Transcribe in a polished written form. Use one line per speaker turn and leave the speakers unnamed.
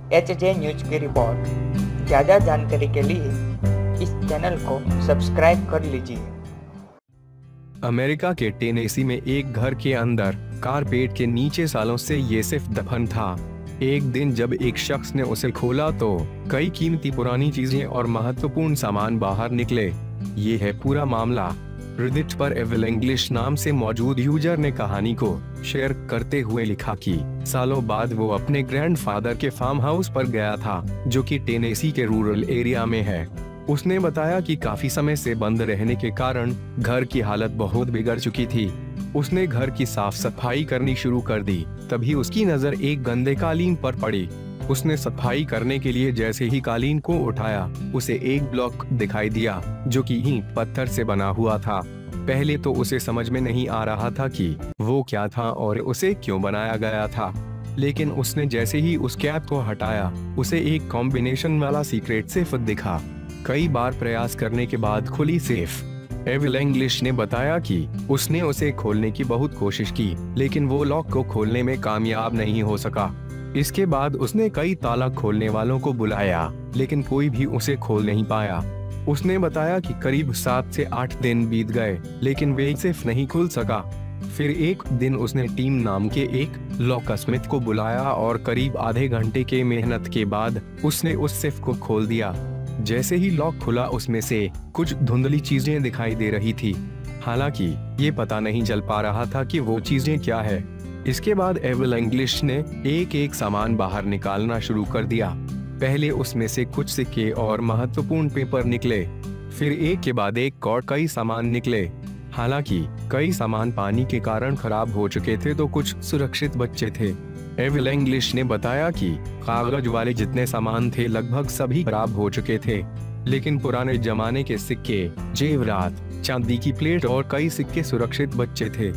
HJ news की report. ज़्यादा जानकारी के लिए इस चैनल को सब्सक्राइब कर लीजिए।
अमेरिका के टेनेसी में एक घर के अंदर कारपेट के नीचे सालों से यूसुफ दफन था। एक दिन जब एक शख्स ने उसे खोला तो कई कीमती पुरानी चीजें और महत्वपूर्ण सामान बाहर निकले। ये है पूरा मामला। रेडिट पर एविल इंग्लिश नाम से मौजूद यूजर ने कहानी को शेयर करते हुए लिखा कि सालों बाद वो अपने ग्रैंडफादर के फार्म हाउस पर गया था, जो कि टेनेसी के रूरल एरिया में है। उसने बताया कि काफी समय से बंद रहने के कारण घर की हालत बहुत बिगड़ चुकी थी। उसने घर की साफ सफाई करनी शुरू कर दी, तभी उसकी नजर एक गंदे कालीन पर पड़ी। उसने सफाई करने के लिए जैसे ही कालीन को उठाया, उसे एक ब्लॉक दिखाई दिया जो कि ईंट पत्थर से बना हुआ था। पहले तो उसे समझ में नहीं आ रहा था कि वो क्या था और उसे क्यों बनाया गया था, लेकिन उसने जैसे ही उस कैप को हटाया, उसे एक कॉम्बिनेशन वाला सीक्रेट सेफ दिखा। कई बार प्रयास करने के बाद खुली सेफ। एविल इंग्लिश ने बताया कि उसने उसे खोलने की बहुत कोशिश की, लेकिन वो लॉक को खोलने में कामयाब नहीं हो सका। इसके बाद उसने कई ताला खोलने वालों को बुलाया, लेकिन कोई भी उसे खोल नहीं पाया। उसने बताया कि करीब 7 से 8 दिन बीत गए, लेकिन वे सेफ नहीं खुल सका। फिर एक दिन उसने टीम नाम के एक लॉकस्मिथ को बुलाया और करीब आधे घंटे के मेहनत के बाद उसने उस सेफ को खोल दिया। जैसे ही लॉक खुला, उसमें से कुछ धुंधली चीजें दिखाई दे रही थी। हालांकि ये पता नहीं चल पा रहा था कि वो चीजें क्या है। इसके बाद एविल इंग्लिश ने एक एक सामान बाहर निकालना शुरू कर दिया। पहले उसमें से कुछ सिक्के और महत्वपूर्ण पेपर निकले, फिर एक के बाद एक और कई सामान निकले। हालांकि कई सामान पानी के कारण खराब हो चुके थे तो कुछ सुरक्षित बचे थे। एविल इंग्लिश ने बताया कि कागज वाले जितने सामान थे लगभग सभी खराब हो चुके थे, लेकिन पुराने जमाने के सिक्के, जेवरात, चांदी की प्लेट और कई सिक्के सुरक्षित बचे थे।